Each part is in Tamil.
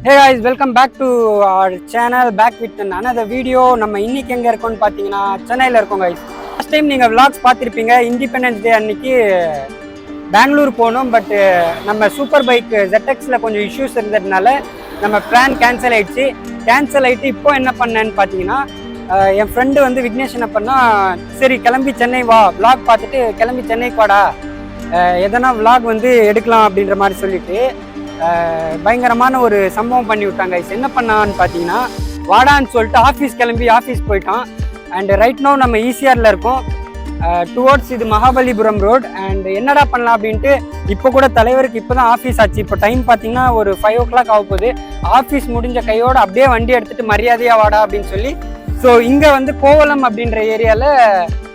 Hey guys, welcome back to our channel, back with another video. நம்ம இன்னைக்கு எங்க இருக்கோம்னு பாத்தீங்கன்னா சென்னையில இருக்கோம் guys. Last time நீங்க vlogs பார்த்திருப்பீங்க. இண்டிபெண்டன்ஸ் டே அன்னைக்கு பெங்களூர் போனோம். பட் நம்ம சூப்பர் பைக் ZX-ல கொஞ்சம் இஷ்யூஸ் இருந்ததுனால நம்ம பிளான் கேன்சல் ஆயிடுச்சு. கேன்சல் ஆயிட்டு இப்போ என்ன பண்ணேன்னு பாத்தீங்கன்னா என் ஃப்ரெண்டு வந்து விக்னேஷ் என்ன பண்ணா, சரி கிளம்பி சென்னை வா, vlog பார்த்துட்டு கிளம்பி சென்னைக்கு வாடா, எதனா vlog வந்து எடுக்கலாம் அப்படின்ற மாதிரி சொல்லிட்டு பயங்கரமான ஒரு சம்பவம் பண்ணி விட்டாங்க. என்ன பண்ணான்னு பார்த்தீங்கன்னா, வாடான்னு சொல்லிட்டு ஆஃபீஸ் போயிட்டான். அண்ட் ரைட் நோ நம்ம ஈசிஆரில் இருக்கோம், டுவோர்ட்ஸ் இது மகாபலிபுரம் ரோட். அண்ட் என்னடா பண்ணலாம் அப்படின்ட்டு இப்போ கூட தலைவருக்கு இப்போ தான் ஆஃபீஸ் ஆச்சு. இப்போ டைம் பார்த்தீங்கன்னா ஒரு 5 o'clock ஆக போகுது. ஆஃபீஸ் முடிஞ்ச கையோடு அப்படியே வண்டி எடுத்துகிட்டு மரியாதையாக வாடா அப்படின்னு சொல்லி, ஸோ இங்கே வந்து கோவலம் அப்படின்ற ஏரியாவில்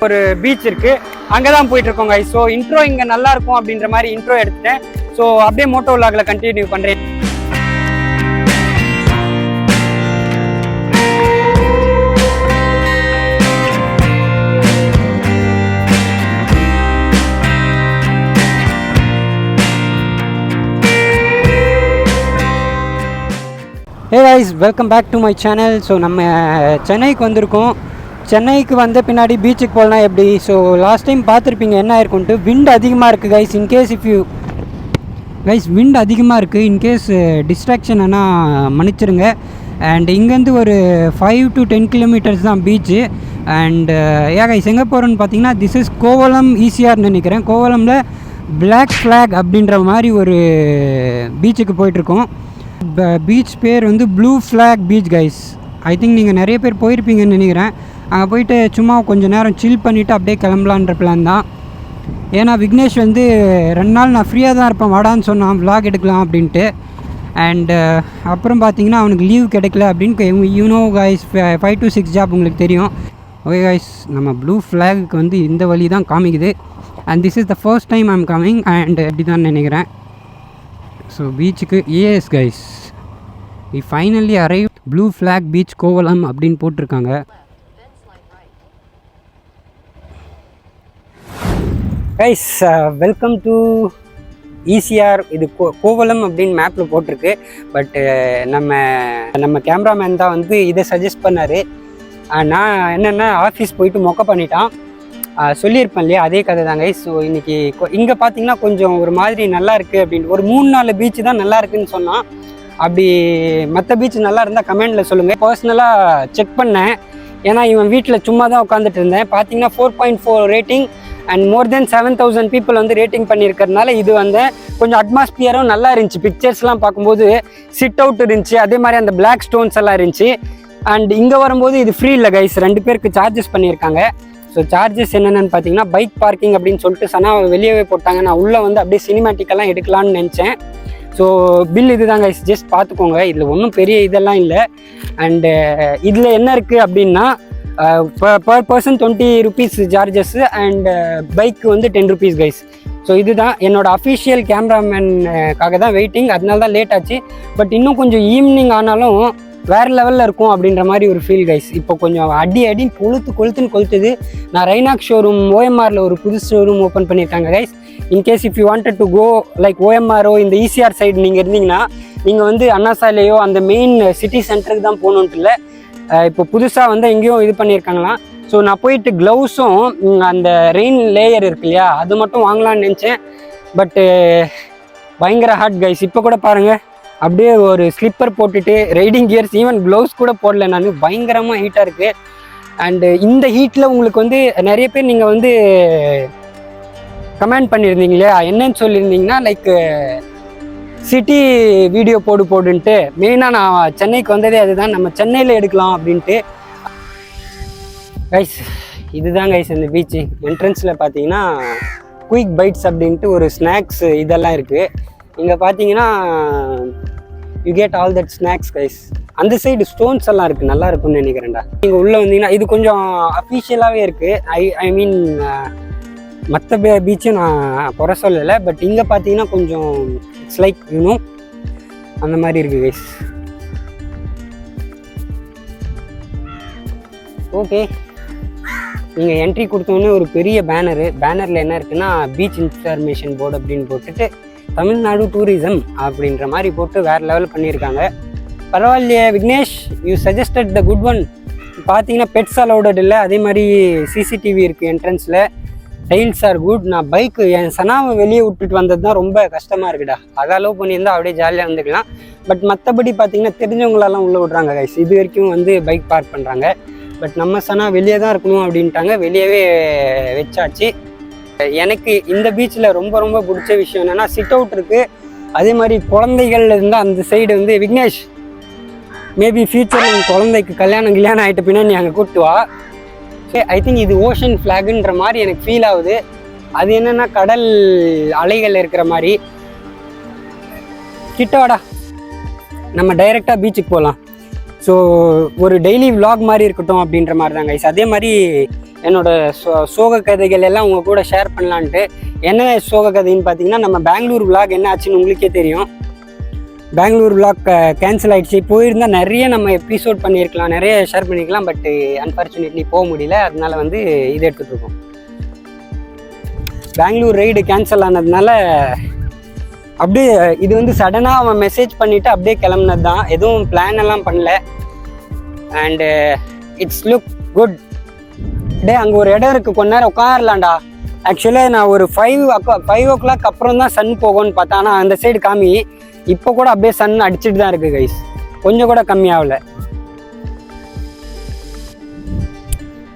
ஒரு பீச் இருக்குது, அங்கே தான் போயிட்டுருக்கோங்க. ஸோ இன்ட்ரோ இங்கே நல்லா இருக்கும் அப்படின்ற மாதிரி இன்ட்ரோ எடுத்துட்டேன். ஸோ அப்படியே மோட்டோ விலாகில் கண்டினியூ பண்ணுறேன். Hey guys, welcome back to my channel. So நம்ம சென்னைக்கு வந்திருக்கோம். சென்னைக்கு வந்த பின்னாடி பீச்சுக்கு போகலாம் எப்படி? ஸோ லாஸ்ட் டைம் பார்த்துருப்பீங்க என்ன ஆயிருக்குன்ட்டு. விண்ட் அதிகமாக இருக்குது கைஸ். இன்கேஸ் விண்ட் அதிகமாக இருக்குது, இன்கேஸ் டிஸ்ட்ராக்ஷன் ஆனால் மன்னிச்சிருங்க. அண்ட் இங்கேருந்து ஒரு 5 to 10 kilometers தான் பீச்சு. அண்ட் கைஸ் எங்கே போகிறோன்னு பார்த்தீங்கன்னா, திஸ் இஸ் கோவலம் ஈசிஆர்னு நினைக்கிறேன். கோவலமில் பிளாக் ஃப்ளாக் அப்படின்ற மாதிரி ஒரு பீச்சுக்கு போயிட்டுருக்கோம். பீச் பேர் வந்து blue flag beach guys. I think நீங்கள் நிறைய பேர் போயிருப்பீங்கன்னு நினைக்கிறேன். அங்கே போயிட்டு சும்மா கொஞ்சம் நேரம் சில் பண்ணிவிட்டு அப்படியே கிளம்பலான்ற பிளான் தான். ஏன்னா விக்னேஷ் வந்து 2 நாள் நான் ஃப்ரீயாக தான் இருப்பேன், வாடான்னு சொன்னான் vlog எடுக்கலாம் அப்படின்ட்டு. அண்டு அப்புறம் பார்த்தீங்கன்னா அவனுக்கு லீவ் கிடைக்கல அப்படின்னு. யூனோ கைஸ், 5 to 6 ஜாப் உங்களுக்கு தெரியும். ஓகே கைஸ், நம்ம ப்ளூ ஃப்ளாகுக்கு வந்து இந்த வழி தான் காமிக்குது. And this is the first time I'm coming. And அப்படி தான் நினைக்கிறேன். ஸோ பீச்சுக்கு as guys, we finally arrive blue flag beach Kovalam அப்படின்னு போட்டிருக்காங்க. Guys, welcome to ECR. இது கோவலம் அப்படின்னு மேப்பில் போட்டிருக்கு. பட்டு நம்ம கேமராமேன் தான் வந்து இதை சஜஸ்ட் பண்ணார். நான் என்னென்னா ஆஃபீஸ் போயிட்டு மொக்க பண்ணிட்டான், சொல்லியிருப்பேன் இல்லையா, அதே கதை தாங்க. ஸோ இன்றைக்கி இங்கே பார்த்தீங்கன்னா கொஞ்சம் ஒரு மாதிரி நல்லா இருக்குது அப்படின்ட்டு. ஒரு 3-4 பீச்சு தான் நல்லா இருக்குதுன்னு சொன்னான். அப்படி மற்ற பீச் நல்லா இருந்தால் கமெண்டில் சொல்லுங்கள். பர்சனலாக செக் பண்ணேன், ஏன்னா இவன் வீட்டில் சும்மா தான் உட்காந்துட்டு இருந்தேன். பார்த்தீங்கன்னா 4.4 rating and more then 7,000 people வந்து ரேட்டிங் பண்ணியிருக்கிறதுனால இது வந்து கொஞ்சம் அட்மாஸ்பியரும் நல்லா இருந்துச்சு. பிக்சர்ஸ்லாம் பார்க்கும்போது சிட் அவுட் இருந்துச்சு, அதே மாதிரி அந்த பிளாக் ஸ்டோன்ஸ் எல்லாம் இருந்துச்சு. அண்ட் இங்கே வரும்போது இது ஃப்ரீ இல்லை கைஸ், 2 பேருக்கு சார்ஜஸ் பண்ணியிருக்காங்க. ஸோ சார்ஜஸ் என்னென்னு பார்த்தீங்கன்னா, பைக் பார்க்கிங் அப்படின்னு சொல்லிட்டு வெளியவே போட்டாங்க. நான் உள்ளே வந்து அப்படியே சினிமேட்டிக்கெல்லாம் எடுக்கலான்னு நினச்சேன். ஸோ பில் இது தாங்க, ஜஸ்ட் பார்த்துக்கோங்க, இதில் ஒன்றும் பெரிய இதெல்லாம் இல்லை. அண்டு இதில் என்ன இருக்குது அப்படின்னா, per person 20 rupees charges and bike வந்து 10 rupees கைஸ். ஸோ இதுதான் என்னோட அஃபிஷியல் கேமராமேனுக்காக தான் வெயிட்டிங், அதனால தான் லேட் ஆச்சு. பட் இன்னும் கொஞ்சம் ஈவினிங் ஆனாலும் வேறு லெவலில் இருக்கும் அப்படின்ற மாதிரி ஒரு ஃபீல் கைஸ். இப்போ கொஞ்சம் அடி கொளுத்துன்னு கொளுத்துது. நான் ரைனாக் ஷோரூம் OMRல ஒரு புது ஷோரூம் ஓப்பன் பண்ணியிருக்காங்க guys. In case if you wanted to go like OMRஓ இந்த ஈசிஆர் சைடு நீங்கள் இருந்தீங்கன்னா, நீங்கள் வந்து அண்ணா சாலையோ அந்த மெயின் சிட்டி சென்டருக்கு தான் போகணுன்ட்டு இல்லை. இப்போ புதுசாக வந்து எங்கேயும் இது பண்ணியிருக்காங்களாம். ஸோ நான் போயிட்டு க்ளவுஸும் அந்த ரெயின் லேயர் இருக்கு இல்லையா, அது மட்டும் வாங்கலான்னு நினச்சேன். பட்டு பயங்கர ஹாட் கைஸ். இப்போ கூட பாருங்கள், அப்படியே ஒரு ஸ்லிப்பர் போட்டுட்டு ரைடிங் கியர்ஸ், ஈவன் க்ளவுஸ் கூட போடல நான், பயங்கரமாக ஹீட்டாக இருக்குது. அண்டு இந்த ஹீட்டில் உங்களுக்கு வந்து நிறைய பேர் நீங்கள் வந்து கமெண்ட் பண்ணியிருந்தீங்க இல்லையா, என்னன்னு சொல்லியிருந்தீங்கன்னா லைக் சிட்டி வீடியோ போடுன்ட்டு. மெயினாக நான் சென்னைக்கு வந்ததே அதுதான், நம்ம சென்னையில் எடுக்கலாம் அப்படின்ட்டு. கைஸ் இதுதான் கைஸ் அந்த பீச்சு. என்ட்ரன்ஸில் பார்த்தீங்கன்னா குயிக் பைட்ஸ் அப்படின்ட்டு ஒரு ஸ்நாக்ஸ் இதெல்லாம் இருக்குது. இங்கே பார்த்தீங்கன்னா you get all that snacks guys. அந்த சைடு ஸ்டோன்ஸ் எல்லாம் இருக்குது, நல்லா இருக்கும்னு நினைக்கிறேன்டா. நீங்கள் உள்ளே வந்தீங்கன்னா இது கொஞ்சம் அஃபிஷியலாகவே இருக்குது. ஐ மீன் மற்ற பீச்சும் நான் குறை சொல்லலை, பட் இங்கே பார்த்தீங்கன்னா கொஞ்சம் இட்ஸ் லைக் யூனோ அந்த மாதிரி இருக்குது கைஸ். ஓகே, நீங்கள் என்ட்ரி கொடுத்தோன்னே ஒரு பெரிய பேனரில் என்ன இருக்குன்னா, பீச் இன்ஃபர்மேஷன் போர்டு அப்படின்னு போட்டுட்டு தமிழ்நாடு டூரிசம் அப்படின்ற மாதிரி போட்டு வேறு லெவல் பண்ணியிருக்காங்க. பரவாயில்லையே Vignesh, you suggested the good one. பார்த்தீங்கன்னா பெட்ஸ் அலௌடட் இல்லை, அதே மாதிரி சிசிடிவி இருக்குது என்ட்ரன்ஸில், டைல்ஸ் ஆர் குட். நான் பைக்கு என் சனாவை வெளியே விட்டுட்டு வந்தது தான் ரொம்ப கஷ்டமாக இருக்குடா. அதை அலோவ் பண்ணியிருந்தால் அப்படியே ஜாலியாக வந்துக்கலாம். பட் மற்றபடி பார்த்தீங்கன்னா தெரிஞ்சவங்களெல்லாம் உள்ளே விட்றாங்க கைஸ். இது வரைக்கும் வந்து பைக் பார்க் பண்ணுறாங்க. பட் நம்ம சனா வெளியே தான் இருக்கணும் அப்படின்ட்டாங்க, வெளியவே வச்சாச்சு. எனக்கு இந்த பீச்சில் ரொம்ப ரொம்ப பிடிச்ச விஷயம் என்னென்னா சிட் அவுட் இருக்குது. அதே மாதிரி குழந்தைகள் இருந்தால் அந்த சைடு வந்து விக்னேஷ் மேபி ஃபியூச்சரில் குழந்தைக்கு கல்யாணம் ஆகிட்ட பின்னாடி நீ அங்கே கூப்பிட்டு வா. ஐ திங்க் இது ஓஷன் ஃப்ளாகுன்ற மாதிரி எனக்கு ஃபீல் ஆகுது. அது என்னென்னா கடல் அலைகள் இருக்கிற மாதிரி. கிட்டவாடா, நம்ம டைரெக்டாக பீச்சுக்கு போகலாம். ஸோ ஒரு டெய்லி விலாக் மாதிரி இருக்கட்டும் அப்படின்ற மாதிரி தான் கைஸ். அதே மாதிரி என்னோடய சோக கதைகள் எல்லாம் உங்கள் கூட ஷேர் பண்ணலான்ட்டு. என்ன சோக கதைன்னு பார்த்தீங்கன்னா, நம்ம பெங்களூர் விலாக் என்ன ஆச்சுன்னு உங்களுக்கே தெரியும். பெங்களூர் விலாக் கேன்சல் ஆகிடுச்சு. போயிருந்தால் நிறைய நம்ம எபிசோட் பண்ணியிருக்கலாம், நிறைய ஷேர் பண்ணியிருக்கலாம். பட் அன்ஃபார்ச்சுனேட்லி போக முடியல. அதனால வந்து இது எடுத்துகிட்டு இருக்கோம். பெங்களூர் ரைடு கேன்சல் ஆனதுனால அப்படியே இது வந்து சடனாக அவன் மெசேஜ் பண்ணிவிட்டு அப்படியே கிளம்புனது தான். எதுவும் பிளான் எல்லாம் பண்ணல. And it's look good. டே அங்கே ஒரு இடம் இருக்குது, கொஞ்ச நேரம் உட்காரலாம்டா. ஆக்சுவலாக நான் ஒரு 5 o'clock அப்புறம் தான் சன் போகும்னு பார்த்தேன். ஆனால் அந்த சைடு காமி இப்போ கூட அப்படியே சன் அடிச்சுட்டு தான் இருக்குது கைஸ், கொஞ்சம் கூட கம்மியாகல.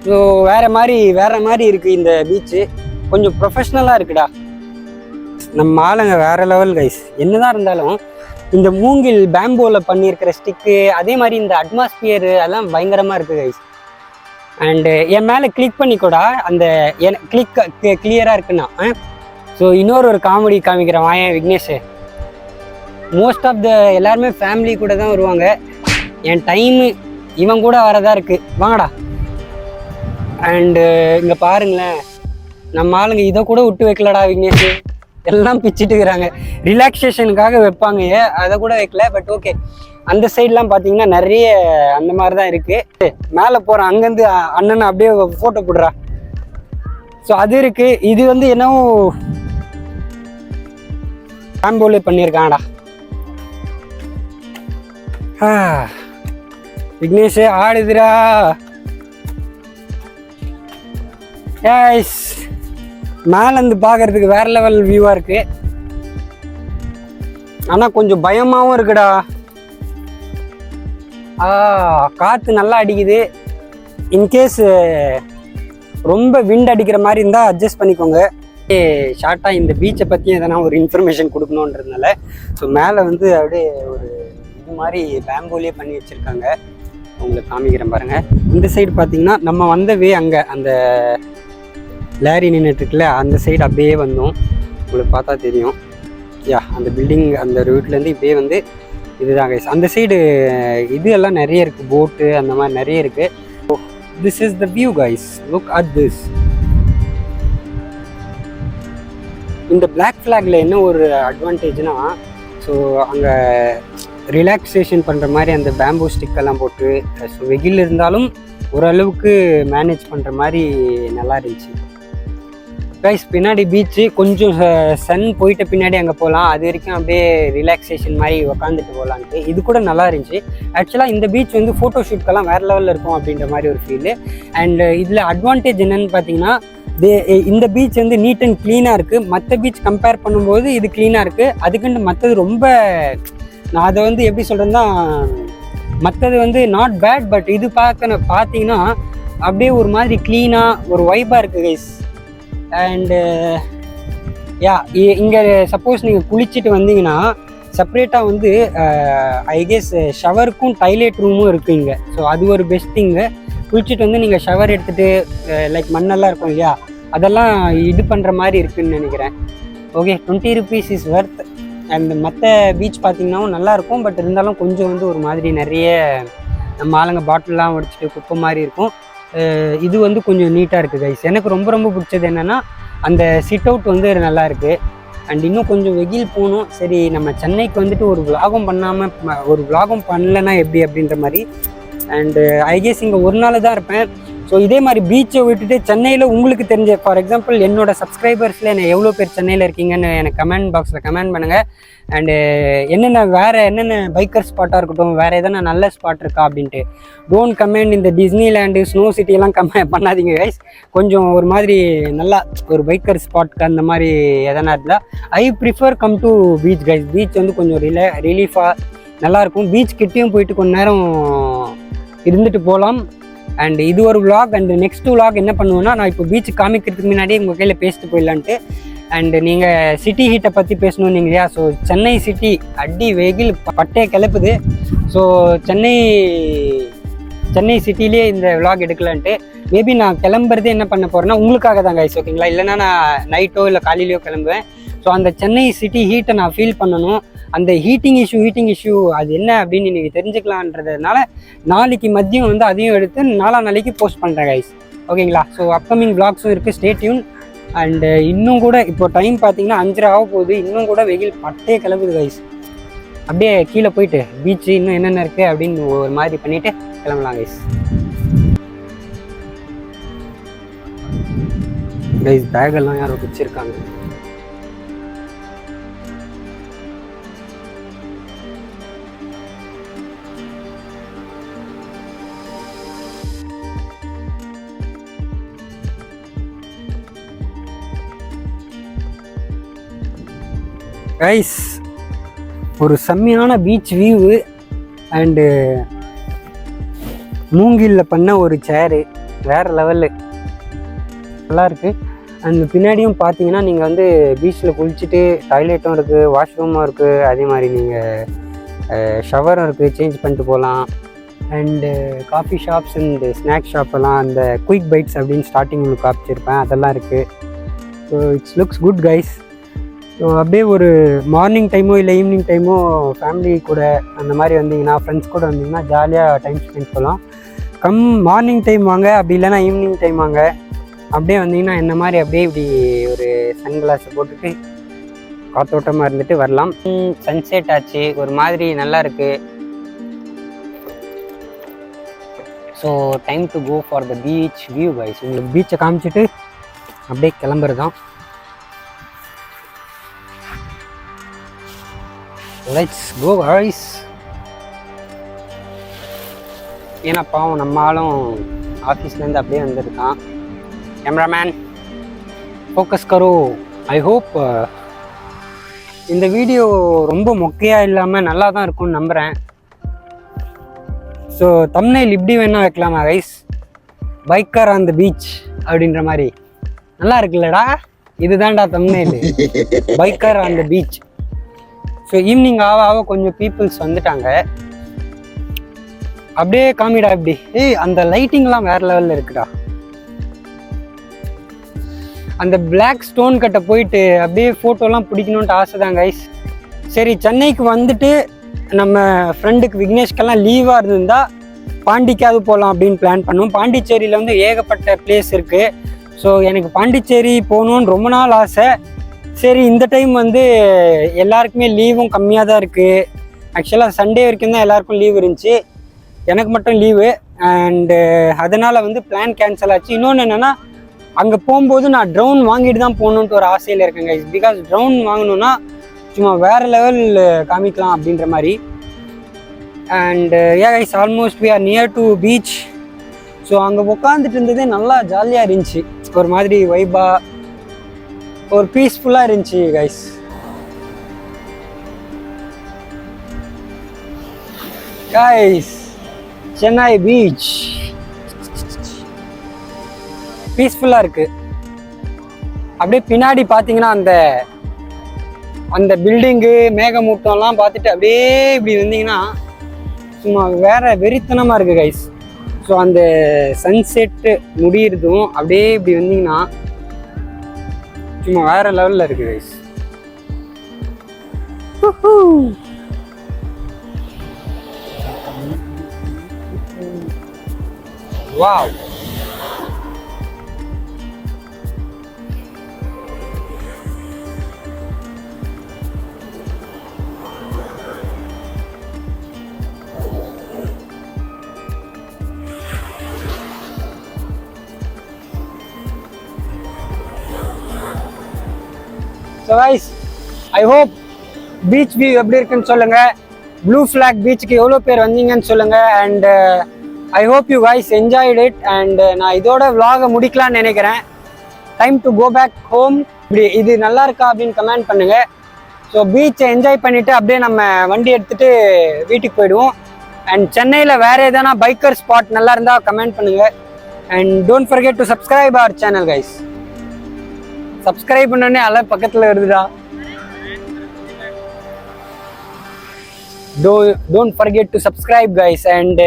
ஸோ வேறு மாதிரி இருக்குது இந்த பீச்சு. கொஞ்சம் ப்ரொஃபஷ்னலாக இருக்குடா. நம்ம ஆளுங்க வேறு லெவல் கைஸ். என்னதான் இருந்தாலும் இந்த மூங்கில் பேம்போவில் பண்ணியிருக்கிற ஸ்டிக்கு, அதே மாதிரி இந்த அட்மாஸ்பியரு அதெல்லாம் பயங்கரமாக இருக்குது கைஸ். அண்டு என் மேலே கிளிக் பண்ணிக்கூடா, அந்த கிளிக் கிளியராக இருக்குன்னா. ஸோ இன்னொரு காமெடி காமிக்கிறேன் வாயன் விக்னேஷ். மோஸ்ட் ஆஃப் த எல்லாருமே ஃபேமிலி கூட தான் வருவாங்க. என் டைமு இவன் கூட வரதா இருக்குது, வாங்கடா. அண்டு இங்கே பாருங்களேன், நம்ம ஆளுங்க இதை கூட விட்டு வைக்கலடா விக்னேஷ். எல்லாம் பிச்சுட்டு இருக்கிறாங்க. ரிலாக்ஸேஷனுக்காக வைப்பாங்க, அதை கூட வைக்கல. பட் ஓகே, அந்த சைட்லாம் பார்த்தீங்கன்னா நிறைய அந்த மாதிரி தான் இருக்குது. மேலே போகிறேன், அங்கேருந்து அண்ணனை அப்படியே ஃபோட்டோ போடுறா. ஸோ அது இருக்குது. இது வந்து என்னவோ பேம்போலே பண்ணியிருக்காங்கடா. விக்னேஷ் ஆடுதுரா. மேலேருந்து பார்க்கறதுக்கு வேற லெவல் வியூவாக இருக்குது. ஆனால் கொஞ்சம் பயமாகவும் இருக்குடா. காற்று நல்லா அடிக்குது. இன்கேஸ் ரொம்ப விண்ட் அடிக்கிற மாதிரி இருந்தால் அட்ஜஸ்ட் பண்ணிக்கோங்க. ஷார்ட்டாக இந்த பீச்சை பற்றியும் எதனா ஒரு இன்ஃபர்மேஷன் கொடுக்கணுன்றதுனால ஸோ மேலே வந்து அப்படியே ஒரு இது மாதிரி பேம்போலே பண்ணி வச்சுருக்காங்க. உங்களுக்கு காமிக்கிறேன் பாருங்கள். இந்த சைடு பார்த்தீங்கன்னா நம்ம வந்த வே அங்கே அந்த லாரி நின்றுட்டுருக்குல்ல, அந்த சைடு அப்படியே வந்தோம். உங்களுக்கு பார்த்தா தெரியும். அந்த பில்டிங் அந்த ரூட்லேருந்து இப்படியே வந்து இதுதான் கைஸ். அந்த சைடு இது எல்லாம் நிறைய இருக்குது, போட்டு அந்த மாதிரி நிறைய இருக்குது. This is the view guys, look at this. இந்த பிளாக் ஃப்ளாகில் என்ன ஒரு அட்வான்டேஜ்னா, ஸோ அங்கே ரிலாக்ஸேஷன் பண்ணுற மாதிரி அந்த பேம்பூ ஸ்டிக்கெல்லாம் போட்டு, ஸோ வெயில் இருந்தாலும் ஓரளவுக்கு மேனேஜ் பண்ணுற மாதிரி நல்லா இருந்துச்சு கைஸ். பின்னாடி பீச்சு, கொஞ்சம் சன் போயிட்ட பின்னாடி அங்கே போகலாம். அது வரைக்கும் அப்படியே ரிலாக்ஸேஷன் மாதிரி உக்காந்துட்டு போகலான்ட்டு. இது கூட நல்லா இருந்துச்சு. ஆக்சுவலாக இந்த பீச் வந்து ஃபோட்டோ ஷூட்கெல்லாம் வேறு லெவலில் இருக்கும் அப்படின்ற மாதிரி ஒரு ஃபீலு. அண்ட் இதில் அட்வான்டேஜ் என்னென்னு பார்த்தீங்கன்னா, இந்த பீச் வந்து நீட் அண்ட் க்ளீனாக இருக்குது. மற்ற பீச் கம்பேர் பண்ணும்போது இது க்ளீனாக இருக்குது. அதுக்குன்னு மற்றது ரொம்ப, நான் அதை வந்து எப்படி சொல்கிறேன்னா, மற்றது வந்து நாட் பேட், பட் இது பார்த்தீங்கன்னா அப்படியே ஒரு மாதிரி க்ளீனாக ஒரு வைப்பாக இருக்குது கைஸ். அண்டு இங்கே சப்போஸ் நீங்கள் குளிச்சுட்டு வந்தீங்கன்னா செப்ரேட்டாக வந்து ஐ கெஸ் ஷவருக்கும் டாய்லெட் ரூமும் இருக்குது இங்கே. ஸோ அது ஒரு பெஸ்ட் திங்கு. குளிச்சுட்டு வந்து நீங்கள் ஷவர் எடுத்துகிட்டு லைக் மண்ணெல்லாம் இருக்கும் இல்லையா, அதெல்லாம் இது பண்ணுற மாதிரி இருக்குதுன்னு நினைக்கிறேன். Okay, 20 rupees is worth. And மற்ற பீச் பார்த்திங்கன்னாவும் நல்லாயிருக்கும். பட் இருந்தாலும் கொஞ்சம் வந்து ஒரு மாதிரி நிறைய நம்ம ஆளுங்க பாட்டிலெலாம் உடைச்சிட்டு குப்பை மாதிரி இருக்கும். இது வந்து கொஞ்சம் நீட்டாக இருக்குது கைஸ். எனக்கு ரொம்ப ரொம்ப பிடிச்சது என்னென்னா, அந்த சிட் அவுட் வந்து நல்லா இருக்குது. அண்ட் இன்னும் கொஞ்சம் வெயில் போகணும். சரி, நம்ம சென்னைக்கு வந்துட்டு ஒரு விலாகும் பண்ணலைன்னா எப்படி அப்படின்ற மாதிரி. அண்டு ஐ கெஸ் இங்கே ஒரு நாள் தான் இருப்பேன். ஸோ இதே மாதிரி பீச்சை விட்டுட்டு சென்னையில் உங்களுக்கு தெரிஞ்ச, ஃபார் எக்ஸாம்பிள் என்னோட சப்ஸ்கிரைபர்ஸில் என்ன எவ்வளோ பேர் சென்னையில் இருக்கீங்கன்னு எனக்கு கமெண்ட் பாக்ஸில் கமெண்ட் பண்ணுங்கள். அண்டு என்னென்ன பைக்கர் ஸ்பாட்டாக இருக்கட்டும், வேறு எதனா நல்ல ஸ்பாட் இருக்கா அப்படின்ட்டு. டோன்ட் கமெண்ட் இந்த டிஸ்னிலேண்டு ஸ்னோ சிட்டியெல்லாம் பண்ணாதீங்க கைஸ். கொஞ்சம் ஒரு மாதிரி நல்லா ஒரு பைக்கர் ஸ்பாட்க்கு அந்த மாதிரி எதனா இருந்தால் I prefer come to beach guys. Beach வந்து கொஞ்சம் ரிலீஃபாக நல்லாயிருக்கும். பீச் கிட்டேயும் போயிட்டு கொஞ்ச நேரம் இருந்துட்டு போகலாம். அண்ட் இது ஒரு விளாக். அண்ட் நெக்ஸ்ட் விளாக் என்ன பண்ணுவோன்னா, நான் இப்போ பீச் காமிக்கிறதுக்கு முன்னாடியே உங்கள் கையில் பேசிட்டு போயிடலான்ட்டு. அண்ட் நீங்கள் சிட்டி ஹீட்டை பற்றி பேசணும் நீங்கள் இல்லையா? ஸோ சென்னை சிட்டி அடி வெயில் பட்டையை கிளப்புது. ஸோ சென்னை சிட்டிலே இந்த விளாக் எடுக்கலான்ட்டு. மேபி நான் கிளம்புறதே என்ன பண்ண போகிறேன்னா உங்களுக்காக தான் கைஸ், ஓகேங்களா? இல்லைனா நான் நைட்டோ இல்லை காலையிலையோ கிளம்புவேன். ஸோ அந்த சென்னை சிட்டி ஹீட்டை நான் ஃபீல் பண்ணணும். அந்த ஹீட்டிங் இஷ்யூ அது என்ன அப்படின்னு நீங்கள் தெரிஞ்சுக்கலான்றதுனால நாளைக்கு மதியம் வந்து அதையும் எடுத்து நாளைக்கு போஸ்ட் பண்ணுறேன் கைஸ், ஓகேங்களா? ஸோ அப்கமிங் விளாக்ஸும் இருக்குது, ஸ்டே டியூன். அண்டு இன்னும் கூட இப்போ டைம் பார்த்தீங்கன்னா 5:30 ஆக போகுது. இன்னும் கூட வெயில் பட்டையே கிளம்புது கைஸ். அப்படியே கீழே போயிட்டு பீச்சு இன்னும் என்னென்ன இருக்குது அப்படின்னு ஒரு மாதிரி பண்ணிவிட்டு கிளம்பலாம் கைஸ். பேக்கெல்லாம் யாரோ வச்சுருக்காங்க. கைஸ் ஒரு செம்மையான பீச் வியூவு அண்டு மூங்கிலில் பண்ண ஒரு சேரு வேறு லெவலு நல்லாயிருக்கு. அண்ட் பின்னாடியும் பார்த்தீங்கன்னா நீங்கள் வந்து பீச்சில் குளிச்சுட்டு டாய்லெட்டும் இருக்குது, வாஷ்ரூமும் இருக்குது, அதே மாதிரி நீங்கள் ஷவரும் இருக்குது, சேஞ்ச் பண்ணிட்டு போகலாம். And coffee shops and snacks ஷாப்பெல்லாம் அந்த குயிக் பைட்ஸ் அப்படின்னு ஸ்டார்டிங் உங்களுக்கு காமிச்சிருப்பேன், அதெல்லாம் இருக்குது. So it's looks good guys. So அப்படியே ஒரு மார்னிங் டைமோ இல்லை ஈவினிங் டைமோ ஃபேமிலி கூட அந்த மாதிரி வந்தீங்கன்னா, ஃப்ரெண்ட்ஸ் கூட வந்தீங்கன்னா ஜாலியாக டைம் ஸ்பெண்ட் பண்ணலாம். மார்னிங் டைம் வாங்க, அப்படி இல்லைனா ஈவினிங் டைம் வாங்க. அப்படியே வந்தீங்கன்னா என்ன மாதிரி அப்படியே இப்படி ஒரு சன் கிளாஸை போட்டுட்டு காத்தோட்டமாக இருந்துட்டு வரலாம். சன்செட் ஆச்சு, ஒரு மாதிரி நல்லா இருக்குது. So time to go for the beach view guys. உங்களுக்கு பீச்சை காமிச்சிட்டு அப்படியே கிளம்புறது தான். Let's go guys. ஏன்னா பாவம் நம்ம ஆளும் ஆஃபீஸ்லேருந்து அப்படியே வந்துருக்கான். கேமராமேன் ஃபோக்கஸ் கரோ. ஐ ஹோப் இந்த வீடியோ ரொம்ப மொக்கையாக இல்லாமல் நல்லா தான் இருக்கும்னு நம்புகிறேன். ஸோ தம்ப்நெயில் இப்படி வேணால் வைக்கலாமா guys? Biker on the beach அப்படின்ற மாதிரி நல்லா இருக்குல்லடா? இதுதான்டா thumbnail, biker on the beach. So evening ஆக கொஞ்சம் பீப்புள்ஸ் வந்துட்டாங்க. அப்படியே காமிடா இப்படி. அந்த லைட்டிங்லாம் வேறு லெவலில் இருக்குடா. அந்த பிளாக் ஸ்டோன் கட்டை போயிட்டு அப்படியே ஃபோட்டோலாம் பிடிக்கணுன்ட்டு ஆசை தான் கைஸ். சரி, சென்னைக்கு வந்துட்டு நம்ம ஃப்ரெண்டுக்கு விக்னேஷ்கெல்லாம் லீவாக இருந்திருந்தால் பாண்டிக்காவது போகலாம் அப்படின்னு பிளான் பண்ணோம். பாண்டிச்சேரியில் வந்து ஏகப்பட்ட பிளேஸ் இருக்குது. ஸோ எனக்கு பாண்டிச்சேரி போகணுன்னு ரொம்ப நாள் ஆசை. சரி, இந்த டைம் வந்து எல்லாருக்குமே லீவும் கம்மியாக தான் இருக்குது. ஆக்சுவலாக சண்டே வரைக்கும் தான் எல்லாருக்கும் லீவ் இருந்துச்சு, எனக்கு மட்டும் லீவு. அண்டு அதனால் வந்து பிளான் கேன்சல் ஆச்சு. இன்னொன்று என்னென்னா, அங்கே போகும்போது நான் ட்ரோன் வாங்கிட்டு தான் போகணுன்ட்டு ஒரு ஆசையில் இருக்கேன் கைஸ். பிகாஸ் ட்ரோன் வாங்கணுன்னா சும்மா வேறு லெவல் காமிக்கலாம் அப்படின்ற மாதிரி. And guys, almost we are near to beach. So அங்கே உட்காந்துட்டு இருந்ததே நல்லா ஜாலியாக இருந்துச்சு, ஒரு மாதிரி வைபாக, ஒரு பீஸ்ஃபுல்லாக இருந்துச்சு கைஸ். கைஸ், சென்னை பீச் பீஸ்ஃபுல்லாக இருக்குது. அப்படியே பின்னாடி பார்த்தீங்கன்னா அந்த பில்டிங்கு மேகமூட்டம்லாம் பார்த்துட்டு அப்படியே இப்படி வந்தீங்கன்னா சும்மா வேற வெறித்தனமாக இருக்குது கைஸ். ஸோ அந்த சன்செட்டு முடியறதும் அப்படியே இப்படி வந்தீங்கன்னா சும்மா வேற லெவலில் இருக்குது guys. Wow. So guys I hope beach view எப்படி இருக்குன்னு சொல்லுங்கள். ப்ளூ ஃப்ளாக் பீச்சுக்கு எவ்வளோ பேர் வந்தீங்கன்னு சொல்லுங்கள். And I hope you guys enjoyed it. And நான் இதோட vlog முடிக்கலான்னு நினைக்கிறேன். Time to go back home. இப்படி இது நல்லா இருக்கா அப்படின்னு கமெண்ட் பண்ணுங்கள். ஸோ பீச்சை என்ஜாய் பண்ணிவிட்டு அப்படியே நம்ம வண்டி எடுத்துகிட்டு வீட்டுக்கு போயிடுவோம். அண்ட் சென்னையில் வேறு எதனா பைக்கர் ஸ்பாட் நல்லா இருந்தால் கமெண்ட் பண்ணுங்கள். And don't forget to subscribe our channel guys. Subscribe பண்ணோடனே எல்லாம் பக்கத்தில் வருதுடா. Don't forget to subscribe guys. And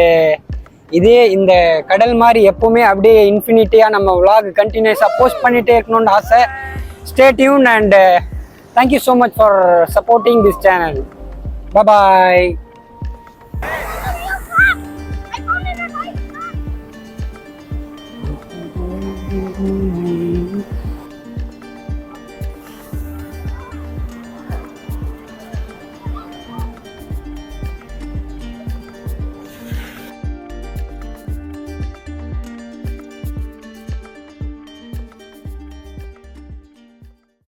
இதே இந்த கடல் மாதிரி எப்போவுமே அப்படியே இன்ஃபினிட்டியாக நம்ம vlog கண்டினியூஸாக போஸ்ட் பண்ணிகிட்டே இருக்கணும்னு ஆசை. Stay tune and thank you so much for supporting this channel. Bye bye.